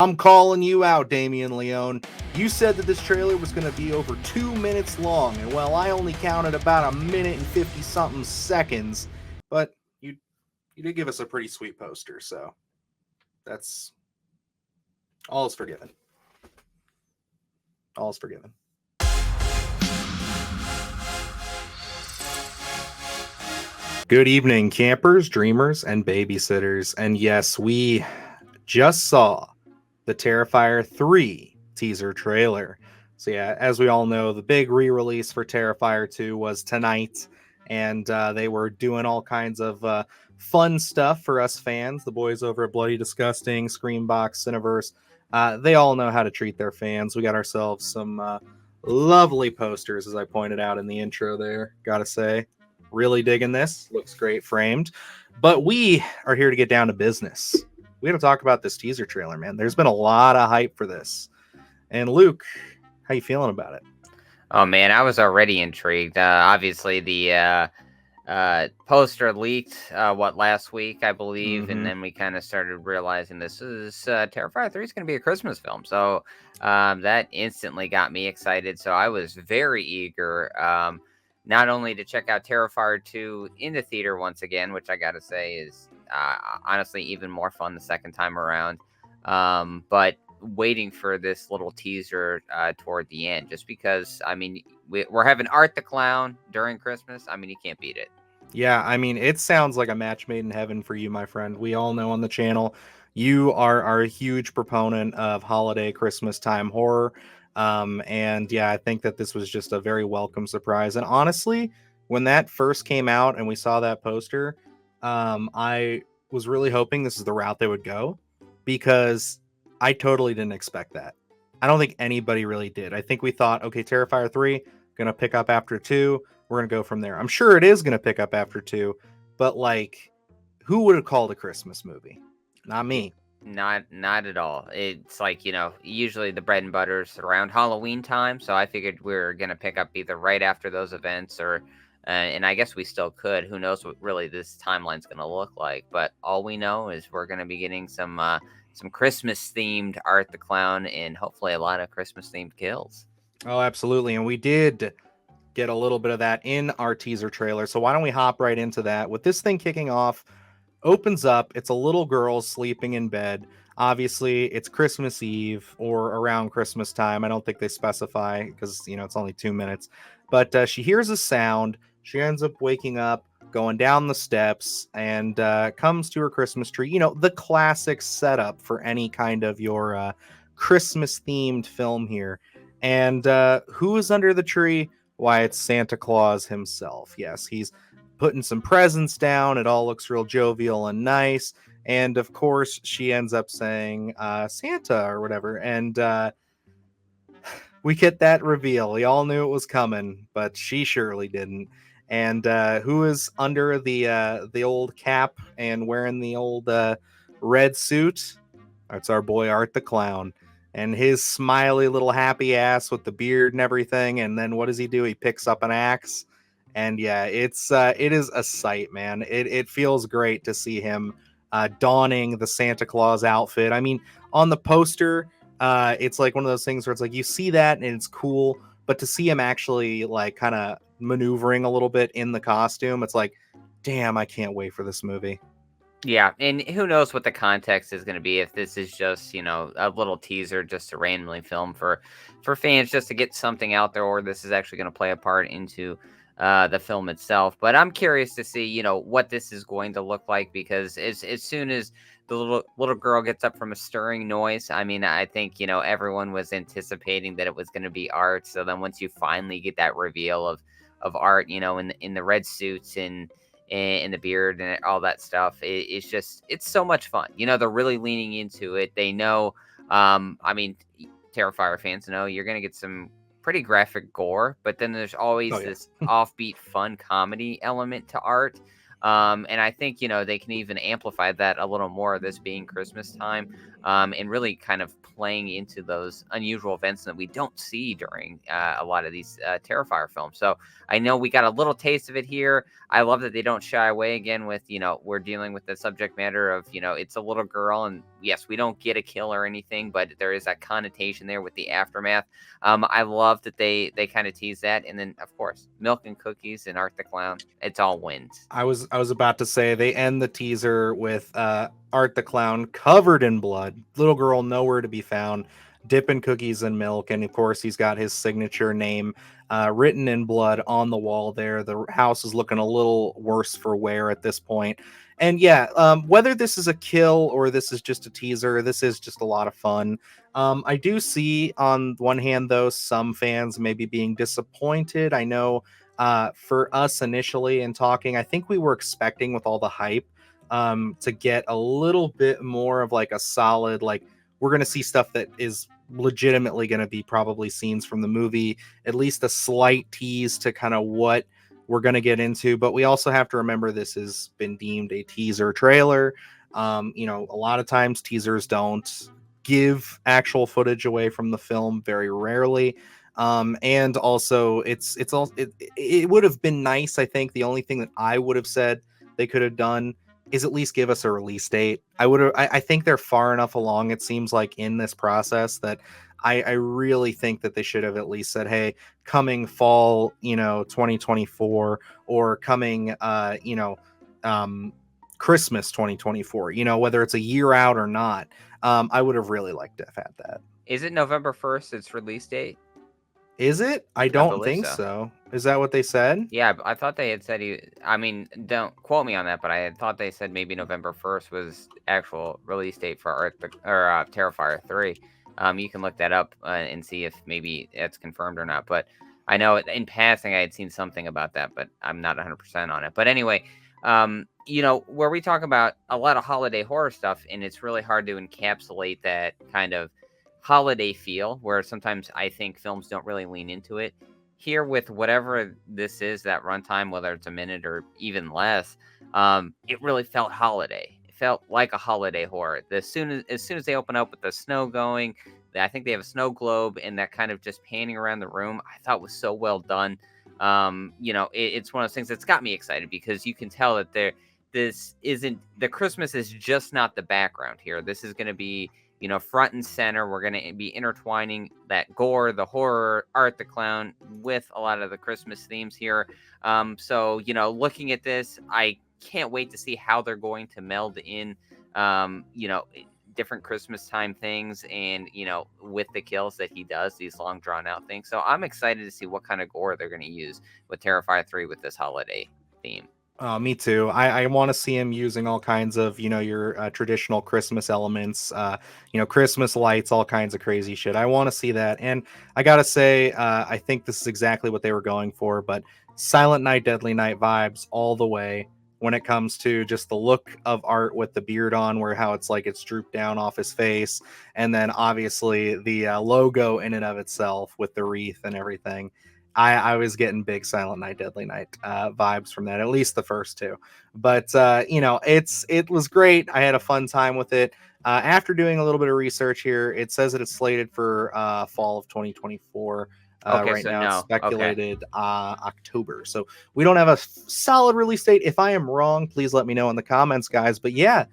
I'm calling you out, Damian Leone. You said that this trailer was going to be over 2 minutes long, and well, I only counted about a minute and 50 something seconds, but you did give us a pretty sweet poster, so that's all is forgiven. All is forgiven. Good evening, campers, dreamers, and babysitters. And yes, we just saw the Terrifier 3 teaser trailer. So yeah, as we all know, the big re-release for Terrifier 2 was tonight, and they were doing all kinds of fun stuff for us fans. The boys over at Bloody Disgusting, Screambox, Cineverse, they all know how to treat their fans. We got ourselves some lovely posters, as I pointed out in the intro there, gotta say. Really digging this. Looks great framed. But we are here to get down to business. We got to talk about this teaser trailer, man. There's been a lot of hype for this. And Luke, how you feeling about it? Oh man, I was already intrigued. Obviously, the poster leaked last week, I believe, and then we kind of started realizing this is Terrifier 3 is going to be a Christmas film. So that instantly got me excited. So I was very eager. Not only to check out Terrifier 2 in the theater once again, which I got to say is honestly even more fun the second time around, but waiting for this little teaser toward the end, just because, I mean, we're having Art the Clown during Christmas. I mean, you can't beat it. Yeah, I mean, it sounds like a match made in heaven for you, my friend. We all know on the channel you are a huge proponent of holiday Christmas time horror. And yeah, I think that this was just a very welcome surprise. And honestly, when that first came out and we saw that poster, I was really hoping this is the route they would go, because I totally didn't expect that. I don't think anybody really did. I think we thought, okay, Terrifier 3 gonna pick up after 2. We're gonna go from there. I'm sure it is gonna pick up after 2, but like, who would have called a Christmas movie? Not me. Not at all. It's like, usually the bread and butter's around Halloween time, so I figured we were gonna pick up either right after those events or and I guess we still could. Who knows what really this timeline's gonna look like? But all we know is we're gonna be getting some Christmas themed Art the Clown and hopefully a lot of Christmas themed kills. Oh, absolutely. And we did get a little bit of that in our teaser trailer. So why don't we hop right into that? With this thing kicking off, opens up, it's a little girl sleeping in bed. Obviously, it's Christmas Eve or around Christmas time. I don't think they specify because, it's only 2 minutes. But she hears a sound. She ends up waking up, going down the steps, and comes to her Christmas tree. The classic setup for any kind of your Christmas-themed film here. And who is under the tree? Why, it's Santa Claus himself. Yes, he's putting some presents down. It all looks real jovial and nice. And of course, she ends up saying Santa or whatever. And we get that reveal. We all knew it was coming, but she surely didn't. And who is under the old cap and wearing the old red suit? That's our boy Art the Clown. And his smiley little happy ass with the beard and everything. And then what does he do? He picks up an axe. And yeah, it is a sight, man. It feels great to see him donning the Santa Claus outfit. I mean, on the poster, it's like one of those things where it's like you see that and it's cool, but to see him actually like kind of maneuvering a little bit in the costume, it's like, damn, I can't wait for this movie. Yeah, and who knows what the context is going to be, if this is just, a little teaser just to randomly film for fans just to get something out there, or this is actually going to play a part into the film itself. But I'm curious to see, what this is going to look like, because as soon as the little girl gets up from a stirring noise, I mean, I think, everyone was anticipating that it was going to be Art. So then once you finally get that reveal of Art, in the red suits and the beard and all that stuff, it's so much fun. They're really leaning into it. They know, I mean, Terrifier fans know you're going to get some pretty graphic gore, but then there's always this offbeat fun comedy element to Art. And I think, they can even amplify that a little more, this being Christmas time. and really kind of playing into those unusual events that we don't see during a lot of these Terrifier films. So I know we got a little taste of it here. I love that they don't shy away again with, we're dealing with the subject matter of, it's a little girl, and yes, we don't get a kill or anything, but there is that connotation there with the aftermath. I love that they kind of tease that, and then of course, milk and cookies and Art the Clown. It's all wins. I was about to say they end the teaser with Art the Clown covered in blood, little girl nowhere to be found, dipping cookies in milk, and of course he's got his signature name written in blood on the wall there. The house is looking a little worse for wear at this point. And yeah, whether this is a kill or this is just a teaser, this is just a lot of fun. I do see on one hand, though, some fans maybe being disappointed. I know for us initially in talking, I think we were expecting with all the hype to get a little bit more of like a solid, like we're going to see stuff that is legitimately going to be probably scenes from the movie, at least a slight tease to kind of what we're going to get into. But we also have to remember this has been deemed a teaser trailer. A lot of times teasers don't give actual footage away from the film, very rarely. And also it would have been nice. I think the only thing that I would have said they could have done is at least give us a release date. I think they're far enough along, it seems like, in this process that I really think that they should have at least said, hey, coming fall, 2024, or coming, Christmas 2024, whether it's a year out or not. I would have really liked to have had that. Is it November 1st, its release date? Is it? I I don't believe think so. so. Is that what they said? Yeah, I thought they had said I mean, don't quote me on that, but I had thought they said maybe November 1st was actual release date for Terrifier 3. You can look that up and see if maybe it's confirmed or not. But I know in passing I had seen something about that, but I'm not 100% on it. But anyway, where we talk about a lot of holiday horror stuff, and it's really hard to encapsulate that kind of holiday feel, where sometimes I think films don't really lean into it. Here, with whatever this is, that runtime, whether it's a minute or even less, it really felt holiday. It felt like a holiday horror. As soon as they open up with the snow going, I think they have a snow globe, and that kind of just panning around the room, I thought was so well done. It's one of those things that's got me excited, because you can tell that this isn't, the Christmas is just not the background here. This is going to be, front and center. We're going to be intertwining that gore, the horror, Art the Clown with a lot of the Christmas themes here. So, looking at this, I can't wait to see how they're going to meld in, different Christmas time things, and, with the kills that he does, these long drawn out things. So I'm excited to see what kind of gore they're going to use with Terrifier 3 with this holiday theme. Me too. I want to see him using all kinds of, your traditional Christmas elements, Christmas lights, all kinds of crazy shit. I want to see that. And I got to say, I think this is exactly what they were going for, but Silent Night, Deadly Night vibes all the way when it comes to just the look of Art with the beard on, where how it's like it's drooped down off his face. And then obviously the logo in and of itself with the wreath and everything. I was getting big Silent Night, Deadly Night vibes from that, at least the first two. But it was great. I had a fun time with it. After doing a little bit of research here, it says that it's slated for fall of 2024. Okay, Right so now, it's no. Okay. speculated October. So we don't have a solid release date. If I am wrong, please let me know in the comments, guys. But yeah,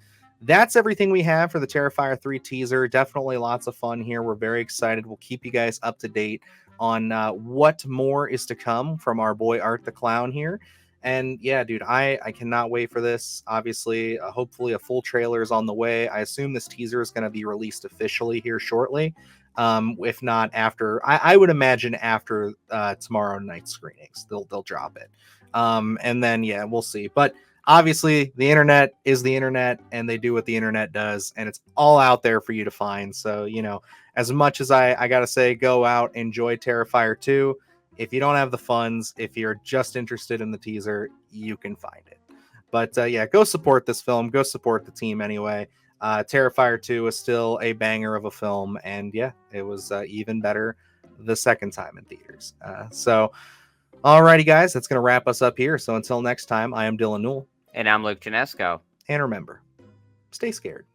that's everything we have for the Terrifier 3 teaser. Definitely lots of fun here. We're very excited. We'll keep you guys up to date on what more is to come from our boy Art the Clown here. And yeah, dude, I cannot wait for this. Obviously, hopefully a full trailer is on the way. I assume this teaser is going to be released officially here shortly. If not after, I would imagine after tomorrow night's screenings, they'll drop it. And then, yeah, we'll see. But obviously the internet is the internet, and they do what the internet does, and it's all out there for you to find. So, as much as I gotta say, go out, enjoy Terrifier 2. If you don't have the funds, if you're just interested in the teaser, you can find it. But yeah, go support this film. Go support the team anyway. Terrifier 2 is still a banger of a film, and yeah, it was even better the second time in theaters. So, alrighty, guys, that's gonna wrap us up here. So until next time, I am Dylan Newell. And I'm Luke Janesco. And remember, stay scared.